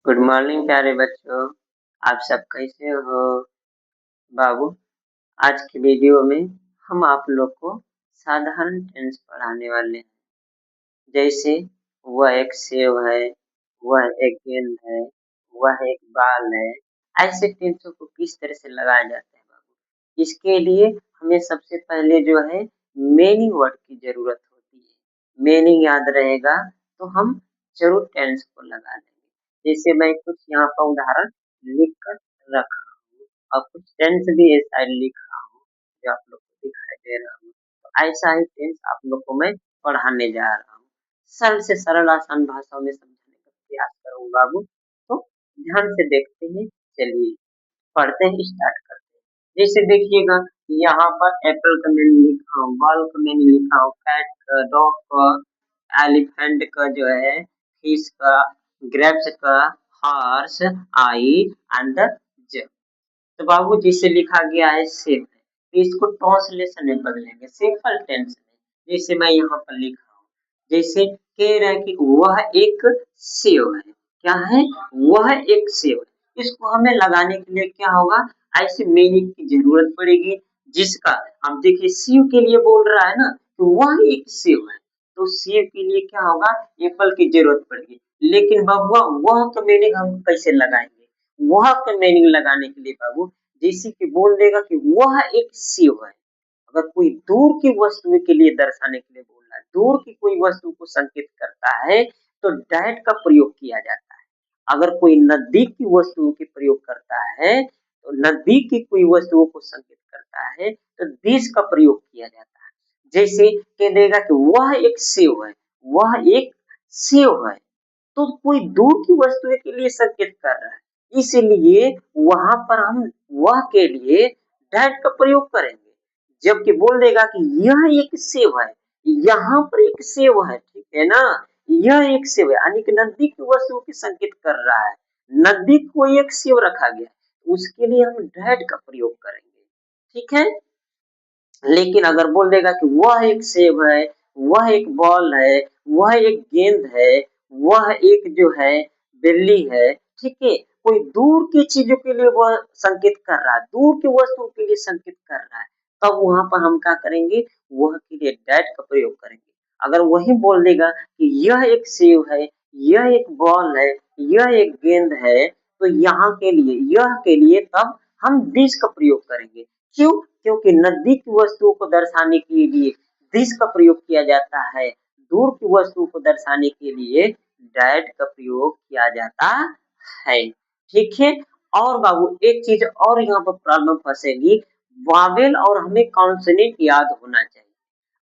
Good morning प्यारे बच्चों। आप सब कैसे हो? बाबू, आज की वीडियो में हम आप लोग को साधारण टेंस पढ़ाने वाले हैं। जैसे वह एक सेव है, वह एक गेंद है, वह एक बाल है। ऐसे टेंसों को किस तरह से लगाया जाता है बाबू, इसके लिए हमें सबसे पहले जो है मीनिंग वर्ड की जरूरत होती है। मीनिंग याद रहेगा तो हम जरूर टेंस को लगा लेंगे। जैसे मैं कुछ यहाँ पर उदाहरण लिख कर रखा हूँ और कुछ टेंस भी ऐसा लिखा हूँ जो आप लोग को दिखाई दे रहा हूँ। तो ऐसा ही टेंस आप लोग को मैं पढ़ाने जा रहा हूँ। सरल से सरल आसान भाषा में समझाने का प्रयास करूंगा बाबू। तो ध्यान से देखते हैं। चलिए पढ़ते हैं, स्टार्ट करते हैं। जैसे देखिएगा यहाँ पर एप्पल का मैंने लिखा हूँ, बॉल का मैंने लिखा हूँ, कैट का, डॉग का, एलिफेंट का जो है, फिश का, ग्रेप्स का, हॉर्स, आई एंड द जग। तो बाबू जिसे लिखा गया है सेब है, तो इसको ट्रांसलेशन में बदलेंगे सिंपल टेंस में। जैसे मैं यहाँ पर लिखा हूँ, जैसे कह रहा है कि वह एक सेब है। क्या है? वह एक सेब है। इसको हमें लगाने के लिए क्या होगा, ऐसे मीनिंग की जरूरत पड़ेगी जिसका, अब देखिए सेब के लिए बोल रहा है ना, तो वह एक सेब है, तो सेब के लिए क्या होगा, एप्पल की जरूरत पड़ेगी। लेकिन बबुआ वह का मीनिंग हम कैसे लगाएंगे? वह का मीनिंग लगाने के लिए बाबू जैसे कि बोल देगा कि वह एक सेब है। अगर कोई दूर की वस्तु के लिए दर्शाने के लिए बोल रहा है, दूर की कोई वस्तु को संकेत करता है तो डैट का प्रयोग किया जाता है। अगर कोई नजदीक की वस्तुओं के प्रयोग करता है तो नजदीक की कोई वस्तुओं को संकेत करता है तो दिस का प्रयोग किया जाता है। जैसे कह देगा कि वह एक सेब है, वह एक सेब है, तो कोई दूर की वस्तु के लिए संकेत कर रहा है, इसलिए वहां पर हम वह के लिए दैट का प्रयोग करेंगे। जबकि बोल देगा कि यह एक सेब है, यहाँ पर एक सेब है, ठीक है ना, यह एक सेब है, यानी कि नजदीक की वस्तु की संकेत कर रहा है। नजदीक कोई एक सेब रखा गया, उसके लिए हम दैट का प्रयोग करेंगे, ठीक है। लेकिन अगर बोल देगा कि वह एक सेब है, वह एक बॉल है, वह एक गेंद है, वह एक जो है बिल्ली है, ठीक है, कोई दूर की चीजों के लिए वह संकेत कर रहा है, दूर की वस्तु के लिए संकेत कर रहा है, तब वहां पर हम क्या करेंगे, वह के लिए दैट का प्रयोग करेंगे। अगर वही बोल देगा कि यह एक सेब है, यह एक बॉल है, यह एक गेंद है, तो यहाँ के लिए, यह के लिए तब हम दिस का प्रयोग करेंगे। क्यों? क्योंकि नजदीक की वस्तुओं को दर्शाने के लिए दिस का प्रयोग किया जाता है, दूर की वस्तु को दर्शाने के लिए डैट का प्रयोग किया जाता है, ठीक है। और बाबू एक चीज और यहाँ पर प्रॉब्लम फंसेगी, वावेल और हमें कॉन्सोनेंट याद होना चाहिए।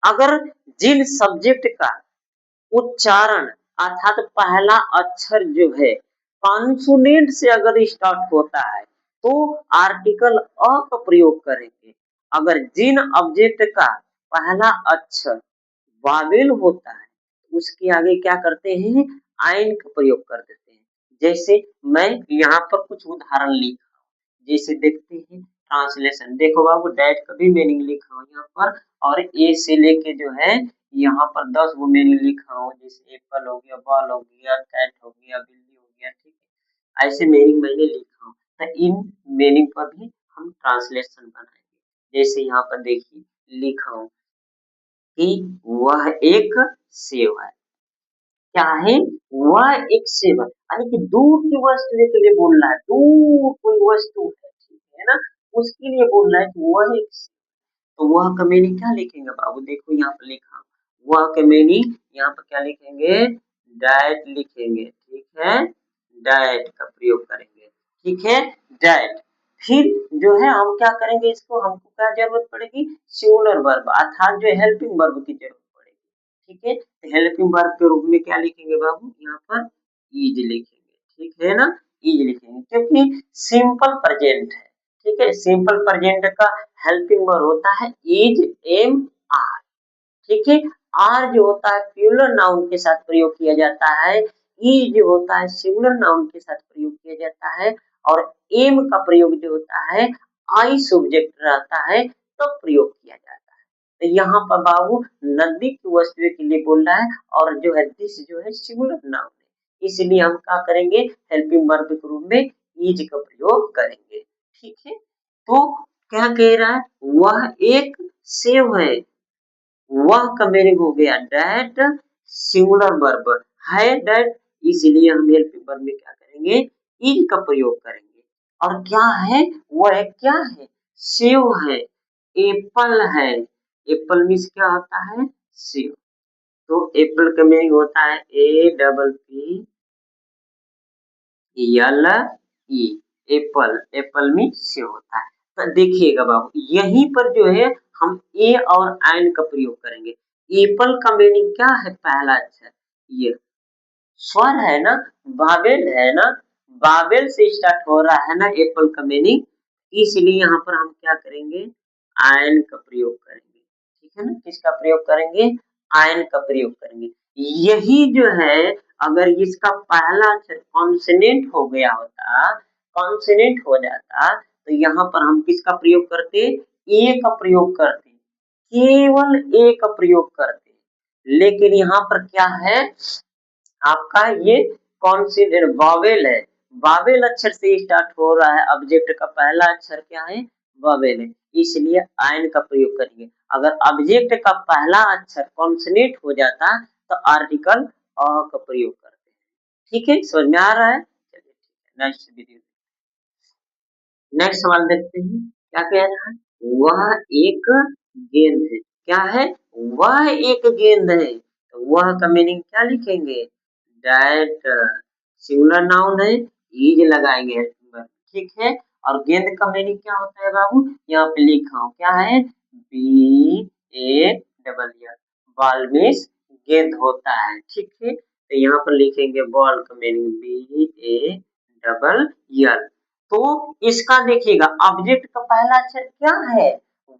अगर जिन सब्जेक्ट का उच्चारण अर्थात पहला अक्षर जो है कॉन्सोनेंट से अगर स्टार्ट होता है तो आर्टिकल अ का प्रयोग करेंगे। अगर जिन ऑब्जेक्ट का पहला अक्षर वावेल होता है उसके आगे क्या करते हैं, आइन का प्रयोग कर देते हैं। जैसे मैं यहाँ पर कुछ उदाहरण लिखा हूँ, जैसे देखते हैं ट्रांसलेशन, देखो बाबू डैट का भी मीनिंग लिखा हूँ यहाँ पर, और ए से लेके जो है यहाँ पर 10 वो मीनिंग लिखा हूँ, जैसे एप्पल हो गया, बॉल हो गया, कैट हो गया, बिल्ली हो गया, ठीक है, ऐसे मीनिंग मैंने लिखा हूँ। तो इन मीनिंग पर भी हम ट्रांसलेशन बनाएंगे। जैसे यहाँ पर देखिए लिखा हूँ कि वह एक सेब है। क्या है? वह एक सेब है, यानी कि दूर की वस्तु के लिए बोल रहा है, दूर कोई वस्तु है, ठीक है ना, उसके लिए बोल रहा है कि वह एक, तो वह का मीनिंग क्या लिखेंगे बाबू, देखो यहाँ पर लिखा, वह का मीनिंग यहाँ पर क्या लिखेंगे, डाइट लिखेंगे, ठीक है, डाइट का प्रयोग करेंगे, ठीक है, डाइट। फिर जो है हम क्या करेंगे, इसको हमको क्या जरूरत पड़ेगी, सिंगुलर वर्ब अर्थात जो हेल्पिंग वर्ब की जरूरत पड़ेगी, ठीक है। तो हेल्पिंग वर्ब के रूप में क्या लिखेंगे बाबू, यहाँ पर इज लिखेंगे, ठीक है ना, इज लिखेंगे, क्योंकि सिंपल प्रेजेंट है, ठीक है, सिंपल प्रेजेंट का हेल्पिंग वर्ब होता है इज, एम, आर, ठीक है। आर जो होता है प्लूरल नाउन के साथ प्रयोग किया जाता है, ई जो होता है सिंगुलर नाउन के साथ प्रयोग किया जाता है, और एम का प्रयोग जो होता है आई सब्जेक्ट रहता है तो प्रयोग किया जाता है। तो यहाँ पर बाबू नजदीक की वस्तु के लिए बोल रहा है, और जो है दिस जो है सिंगुलर नाउन है, इसलिए हम क्या करेंगे, हेल्पिंग वर्ब के रूप में इज का प्रयोग करेंगे। ठीक है, तो क्या कह रहा है, वह एक सेव है, वह का मीनिंग हो गया दैट, सिंगुलर वर्ब है दैट, इसलिए हम हेल्पिंग वर्ब में क्या करेंगे, इज का प्रयोग करेंगे। और क्या है, वह क्या है, सेव है, एप्पल है, एप्पल मीन्स क्या होता है, सेव। तो एप्पल का मीनिंग होता है A double P L E, Apple, Apple में से होता है। तो देखिएगा बाबू, यहीं पर जो है हम ए और एन का प्रयोग करेंगे। एप्पल का मीनिंग क्या है, पहला अक्षर ये स्वर है ना, बाबेल है ना, बाबेल से स्टार्ट हो रहा है ना एप्पल का मीनिंग, इसलिए यहाँ पर हम क्या करेंगे, आयन का प्रयोग करेंगे। ठीक है ना, किसका प्रयोग करेंगे, आयन का प्रयोग करेंगे। यही जो है, अगर इसका पहला अक्षर कॉन्सोनेंट हो गया होता, कॉन्सोनेंट हो जाता, तो यहाँ पर हम किसका प्रयोग करते, ए का प्रयोग करते, केवल ए का प्रयोग करते। लेकिन यहाँ पर क्या है, आपका ये कौन सी वावेल है, वावेल अक्षर से स्टार्ट हो रहा है, ऑब्जेक्ट का पहला अक्षर क्या है, वावेल है, इसलिए आयन का प्रयोग करेंगे। अगर ऑब्जेक्ट का पहला अक्षर कॉन्सोनेंट हो जाता तो आर्टिकल अ का प्रयोग करते हैं। ठीक है, समझ में आ रहा है, चलिए ठीक है, नेक्स्ट वीडियो, नेक्स्ट सवाल देखते हैं, क्या कह रहा है, वह एक गेंद है, क्या है, वह एक गेंद है, तो वह का मीनिंग क्या लिखेंगे, दैट, सिंगुलर नाउन है, इज लगाएंगे, ठीक है। और गेंद का मीनिंग क्या होता है बाबू, यहाँ पे लिखा हूँ, क्या है, B A double L, ball means गेंद होता है, ठीक है। तो यहाँ पर लिखेंगे बॉल का meaning B A double L. तो इसका देखिएगा, ऑब्जेक्ट का पहला अक्षर क्या है,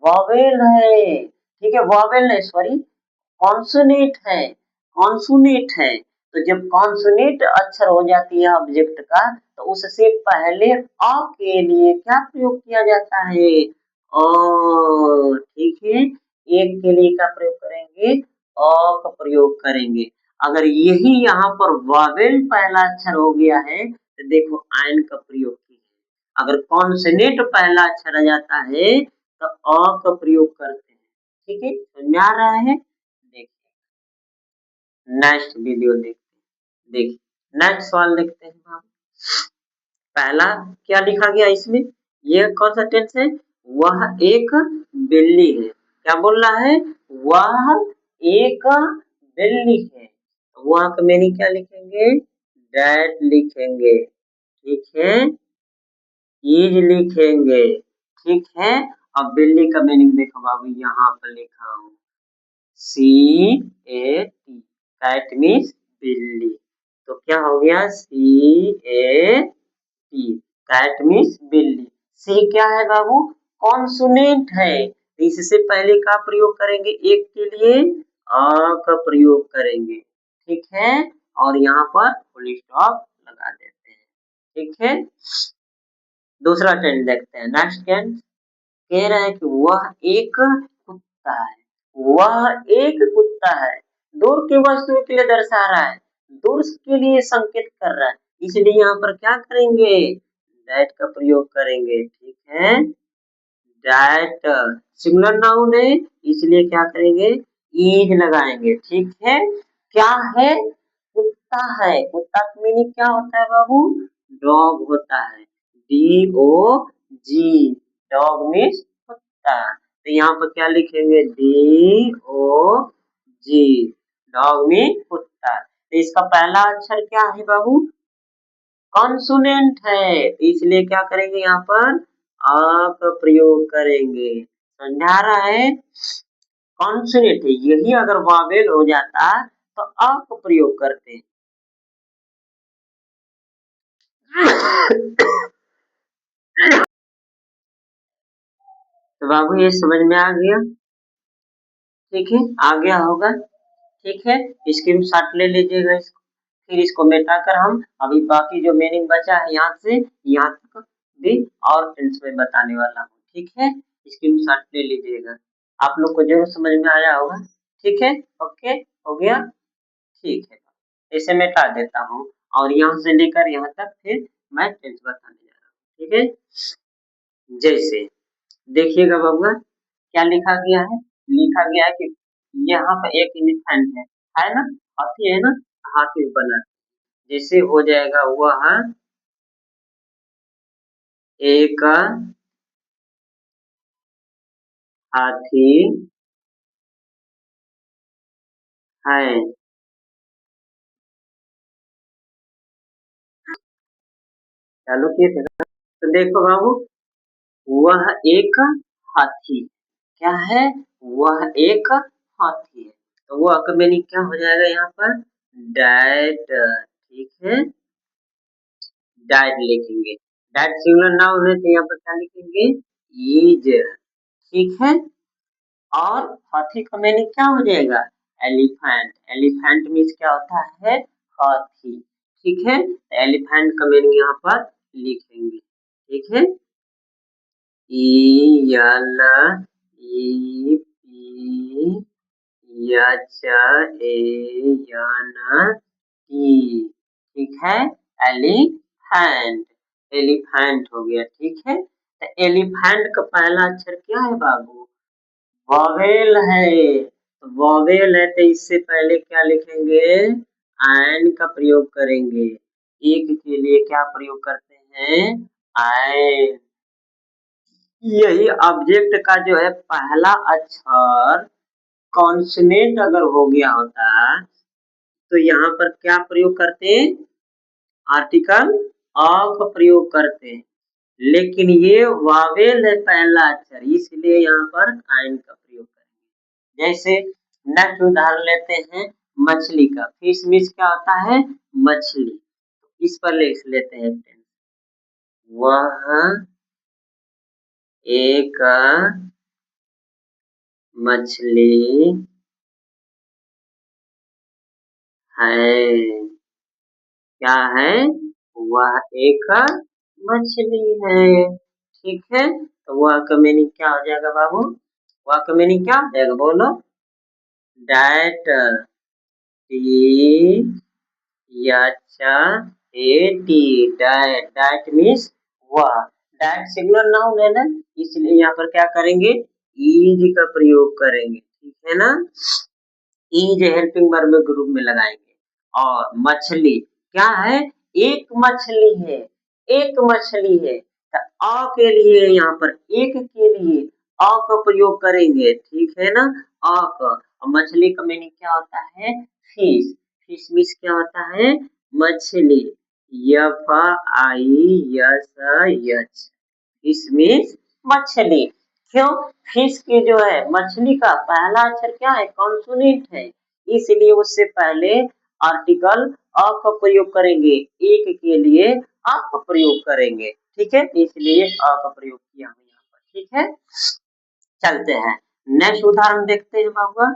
वॉवेल है, ठीक है, वॉवेल नहीं सॉरी, कॉन्सोनेंट है, कॉन्सोनेंट है। तो जब कॉन्सोनेंट अक्षर हो जाती है ऑब्जेक्ट का, तो उससे पहले अ के लिए क्या प्रयोग किया जाता है, ठीक है, एक के लिए क्या प्रयोग करेंगे, अ का प्रयोग करेंगे। अगर यही यहाँ पर वॉवेल पहला अक्षर हो गया है, तो देखो आयन का प्रयोग किया, अगर कॉन्सोनेंट पहला अक्षर आ जाता है तो अ का प्रयोग करते हैं। ठीक है, समझ में आ रहा है, देखिए नेक्स्ट वीडियो देखते हैं, देखिए नेक्स्ट सवाल देखते हैं हम। पहला क्या लिखा गया इसमें, ये कौन सा टेंस है, वह एक बिल्ली है, क्या बोल रहा है, वह एक बिल्ली है, वह का मीनिंग क्या लिखेंगे, दैट लिखेंगे, ठीक है, इज लिखेंगे, ठीक है। अब बिल्ली का मीनिंग देखो बाबू, यहाँ पर लिखा हूँ, सी ए टी, कैट मीन्स बिल्ली, तो क्या हो गया, सी ए टी, कैट मीन्स बिल्ली। सी क्या है बाबू, कॉन्सोनेंट है, तो इससे पहले का प्रयोग करेंगे, एक के लिए अ का प्रयोग करेंगे, ठीक है, और यहाँ पर फुल स्टॉप लगा देते हैं, ठीक है। दूसरा टेंस देखते हैं, नेक्स्ट टेंस कह रहा है कि वह एक कुत्ता है, वह एक कुत्ता है, दूर की वस्तु के लिए दर्शा रहा है, दूर के लिए संकेत कर रहा है, इसलिए यहाँ पर क्या करेंगे, दैट का प्रयोग करेंगे, ठीक है, दैट सिंगुलर नाउन है, इसलिए क्या करेंगे, इज लगाएंगे, ठीक है। क्या है, कुत्ता है, कुत्ता का मीनिंग क्या होता है बाबू, डॉग होता है, डी ओ जी, डॉग मीन्स कुत्ता, तो यहाँ पर क्या लिखेंगे, डी ओ जी, डॉग मीन्स कुत्ता, तो इसका पहला अक्षर क्या है बाबू, कॉन्सोनेंट है, तो इसलिए क्या करेंगे, यहाँ पर आ का प्रयोग करेंगे, समझा रहा है, कॉन्सोनेंट है, यही अगर वावेल हो जाता तो आ का प्रयोग करते। तो बाबू ये समझ में आ गया, ठीक है, आ गया होगा, ठीक है, स्क्रीनशॉट ले लीजिएगा इसको, फिर इसको मिटाकर हम अभी बाकी जो मीनिंग बचा है यहाँ से यहाँ तक भी और टेंस में बताने वाला हूँ, ठीक है, स्क्रीनशॉट ले लीजिएगा, आप लोग को जरूर समझ में आया होगा, ठीक है, ओके, हो गया, ठीक है, इसे मिटा देता हूँ। और यहाँ से लेकर यहाँ तक फिर मैं टेंस बताने जा रहा हूँ, ठीक है। जैसे देखिएगा बबुआ क्या लिखा गया है, लिखा गया है कि यहाँ पर एक एलिफेंट है ना, हाथी है ना, हाथी बना, जैसे हो जाएगा वह एक हाथी है। चलो ठीक है, तो देखो बाबू, वह एक हाथी, क्या है, वह एक हाथी है, तो वह का मीनिंग क्या हो जाएगा यहाँ पर, डैट, ठीक है, डैट लिखेंगे, डैट सिंगुलर नाउन है तो यहाँ पर क्या लिखेंगे, इज, ठीक है। और हाथी का मीनिंग क्या हो जाएगा, एलिफेंट, एलिफेंट मीन्स क्या होता है, हाथी, ठीक है, एलिफेंट का मीनिंग यहाँ पर लिखेंगे, ठीक है। ई यल ई पी यच ए यन टी, ठीक है, एलिफेंट, एलिफेंट हो गया, ठीक है। तो एलिफेंट का पहला अक्षर क्या है बाबू, वॉवेल है, तो वॉवेल है तो इससे पहले क्या लिखेंगे, एन का प्रयोग करेंगे, एक के लिए क्या प्रयोग करते हैं, एन, यही ऑब्जेक्ट का जो है पहला अक्षर कॉन्सोनेंट अगर हो गया होता तो यहाँ पर क्या प्रयोग करते हैं, आर्टिकल अ का प्रयोग करते हैं, लेकिन ये वावेल है पहला अक्षर, इसलिए यहाँ पर आइन का प्रयोग करेंगे। जैसे नेक्स्ट उदाहरण लेते हैं मछली का, फिश मीन्स क्या होता है, मछली, इस पर लिख लेते हैं, वह एक मछली है, क्या है, वह एक मछली है, ठीक है। तो वह का मीनिंग क्या हो जाएगा बाबू, वह का मीनिंग क्या हो जाएगा, बोलो, that, T H A T, that, that means वह, डैट सिंगुलर नाउन है ना, इसलिए यहाँ पर क्या करेंगे, इज का प्रयोग करेंगे, ठीक है ना, इज हेल्पिंग वर्ब में ग्रुप में लगाएंगे। और मछली क्या है, एक मछली है, एक मछली है, तो अ के लिए यहाँ पर एक के लिए अ का प्रयोग करेंगे, ठीक है ना, अ का, और मछली का मीनिंग क्या होता है, फिश, फिश मीन्स क्या होता है, मछली, F I S H, fish means मछली, क्यों, फिश की जो है मछली का पहला अक्षर क्या है, कॉन्सोनेंट है, इसलिए उससे पहले आर्टिकल अ का प्रयोग करेंगे, एक के लिए अ का प्रयोग करेंगे, ठीक है, इसलिए अ का प्रयोग किया हूं यहाँ पर, ठीक है। चलते हैं नेक्स्ट उदाहरण देखते हैं बाबा,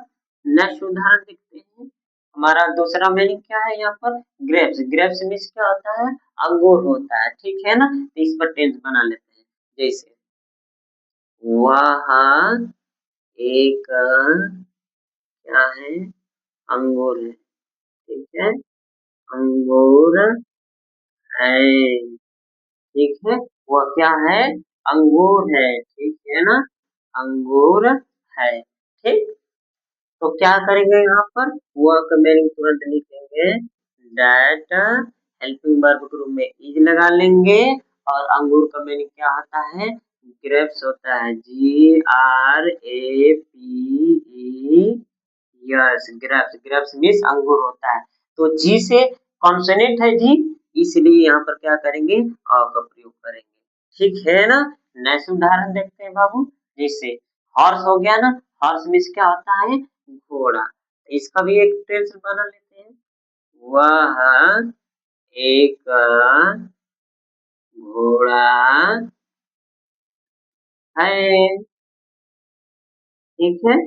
नेक्स्ट उदाहरण देखते हैं, हमारा दूसरा मीनिंग क्या है यहाँ पर, ग्रेप्स, ग्रेप्स मीन्स क्या होता है, अंगूर होता है, ठीक है ना, तो इस पर टेंस बना लेते हैं, जैसे वह एक क्या है, अंगूर है, ठीक है, अंगूर है, ठीक है, वह क्या है, अंगूर है, ठीक है ना, अंगूर है, ठीक। तो क्या करेंगे यहाँ पर, वह का मीनिंग तुरंत लिखेंगे, दैट हेल्पिंग वर्ब ग्रुप में इज लगा लेंगे, और अंगूर का मीनिंग क्या होता है, ग्रेप्स होता है, G R A P E, yes, grapes, grapes means अंगूर होता है, तो जी से कॉन्सोनेंट है जी, इसलिए यहाँ पर क्या करेंगे, अ का प्रयोग करेंगे, ठीक है ना। नेक्स्ट उदाहरण देखते हैं बाबू, जैसे हॉर्स हो गया ना, हॉर्स मीन्स क्या होता है, घोड़ा, इसका भी एक टेंस बना लेते हैं, वह एक घोड़ा है, ठीक है।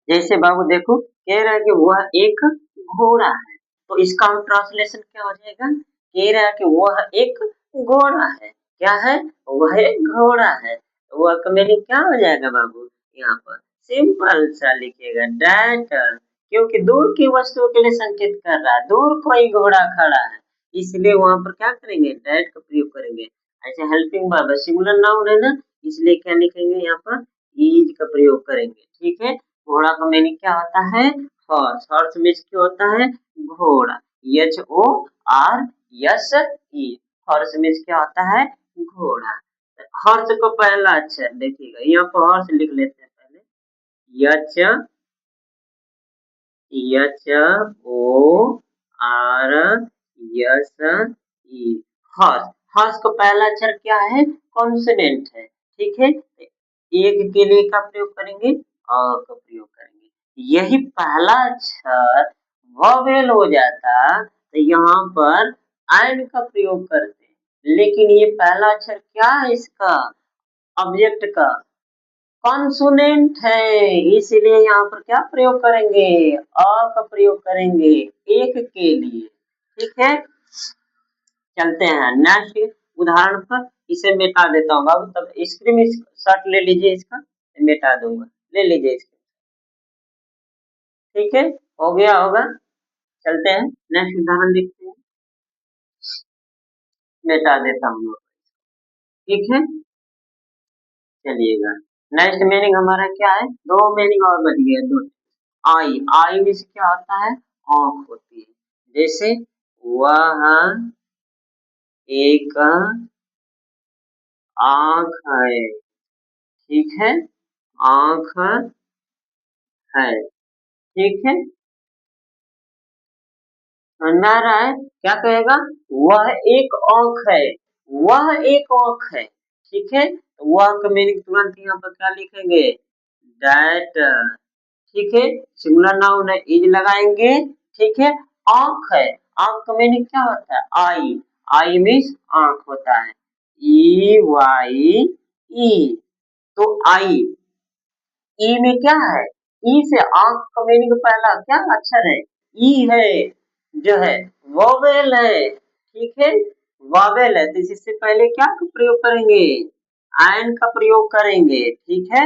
जैसे बाबू देखो, कह रहा है कि वह एक घोड़ा है, तो इसका ट्रांसलेशन क्या हो जाएगा, कह रहा है कि वह एक घोड़ा है, क्या है, वह एक घोड़ा है, तो वह का मीनिंग क्या हो जाएगा बाबू, यहाँ पर सिंपल सा लिखिएगा, डैट, क्योंकि दूर की वस्तुओं के लिए संकेत कर रहा है, दूर कोई घोड़ा खड़ा है, इसलिए वहां पर क्या करेंगे, डेट का प्रयोग करेंगे। ऐसे हेल्पिंग वर्ब सिंगुलर नाउन है ना, इसलिए क्या लिखेंगे यहाँ पर, इज का प्रयोग करेंगे। ठीक है, घोड़ा का मीनिंग क्या होता है, हॉर्स। हॉर्स मीन्स क्या होता है, घोड़ा। HORS हॉर्स मीन्स क्या होता है, घोड़ा। हॉर्स को पहला अक्षर देखिएगा, यहाँ पर हॉर्स लिख लेते हैं पहले, यच HORS हॉर्स। हॉर्स का पहला अक्षर क्या है, कॉन्सोनेंट है। ठीक है, एक के लिए का प्रयोग करेंगे, अ का प्रयोग करेंगे। यही पहला अक्षर वॉवेल हो जाता तो यहाँ पर एंड का प्रयोग करते, लेकिन ये पहला अक्षर क्या है इसका, ऑब्जेक्ट का, कॉन्सोनेंट है, इसलिए यहाँ पर क्या प्रयोग करेंगे, अ का प्रयोग करेंगे एक के लिए। ठीक है, चलते हैं नेक्स्ट उदाहरण पर। इसे मिटा देता हूँ बाबू, तब स्क्रीन शॉट ले लीजिए, इसका मिटा दूंगा, ले लीजिए इसका। ठीक है, हो गया होगा। चलते हैं नेक्स्ट उदाहरण देखते हैं, मिटा देता हूँ। ठीक है, चलिएगा। नेक्स्ट मीनिंग हमारा क्या है, दो मीनिंग और बच गया, दो। आई, आई में से क्या होता है, आंख होती है। जैसे वह एक आंख है, ठीक है, आंख है, ठीक है, समझ में आ रहा है, क्या कहेगा, वह एक आंख है, वह एक आंख है। ठीक है, वह का मीनिंग तुरंत यहाँ पर क्या लिखेंगे, दैट। ठीक है, सिंगुलर नाउन है, इज लगाएंगे। ठीक है, आंख है, आंख का मीनिंग क्या होता है, आई। आई मीन्स आंख होता है, EYE। तो आई, ई में क्या है, ई से आंख का मीनिंग पहला क्या अक्षर है, ई है, जो है वोवेल है। ठीक है, वोवेल है, तो इससे पहले क्या का प्रयोग करेंगे, एन का प्रयोग करेंगे। ठीक है,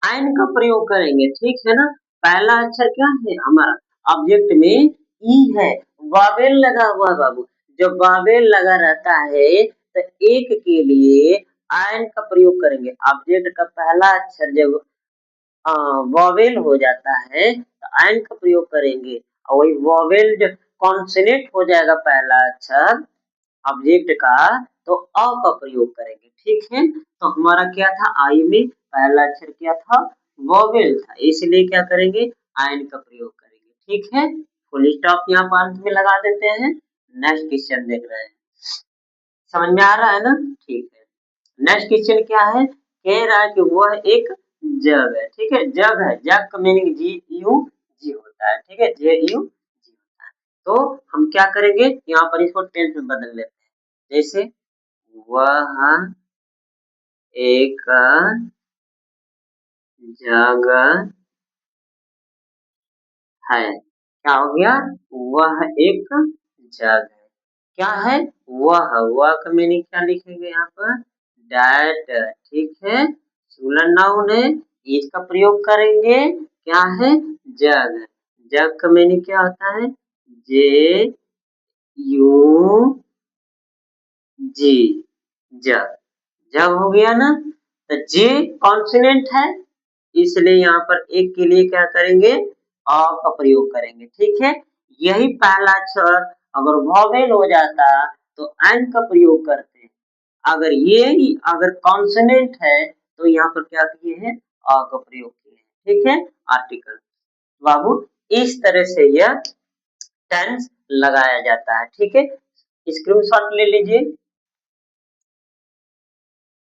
एन का प्रयोग करेंगे। ठीक है ना, पहला अक्षर क्या है हमारा, ऑब्जेक्ट में ई है, वावेल लगा हुआ बाबू। जब वावेल लगा रहता है तो एक के लिए एन का प्रयोग करेंगे। ऑब्जेक्ट का पहला अक्षर जब वॉवेल हो जाता है तो एन का प्रयोग करेंगे, और वही वॉवेल जब कॉन्सोनेंट हो जाएगा पहला अक्षर ऑब्जेक्ट का, तो अ का प्रयोग करेंगे। ठीक है, तो हमारा क्या था, आई में पहला अक्षर क्या था, वॉवेल था, इसलिए क्या करेंगे, आयन का प्रयोग करेंगे। ठीक है, फुल स्टॉप यहाँ पर अंत में लगा देते हैं। नेक्स्ट क्वेश्चन देख रहे हैं, समझ में आ रहा है ना, ठीक है। नेक्स्ट क्वेश्चन क्या है, कह रहा है कि वह एक जग है। ठीक है, जग है, जग का मीनिंग GUG होता है। ठीक है, JUG होता है। तो हम क्या करेंगे, यहाँ पर इसको टेंस में बदल लेते हैं। जैसे वह एक जगह है, क्या हो गया, वह एक जग है, क्या है, वह का मीनिंग क्या लिखेंगे यहाँ पर, डैट। ठीक है, सिंगुलर नाउन है, इसका प्रयोग करेंगे, क्या है, जग। जग का मीनिंग क्या होता है, JUG, जग, जग हो गया ना। तो जे कॉन्सोनेंट है, इसलिए यहाँ पर एक के लिए क्या करेंगे, अ का प्रयोग करेंगे। ठीक है, यही पहला अक्षर अगर वॉवेल हो जाता तो एन का प्रयोग करते, अगर ये ही अगर कॉन्सोनेंट है तो यहाँ पर क्या किए हैं, अ का प्रयोग किए हैं। ठीक है, आर्टिकल। बाबू इस तरह से यह टेंस लगाया जाता है। ठीक है, स्क्रीनशॉट ले लीजिए।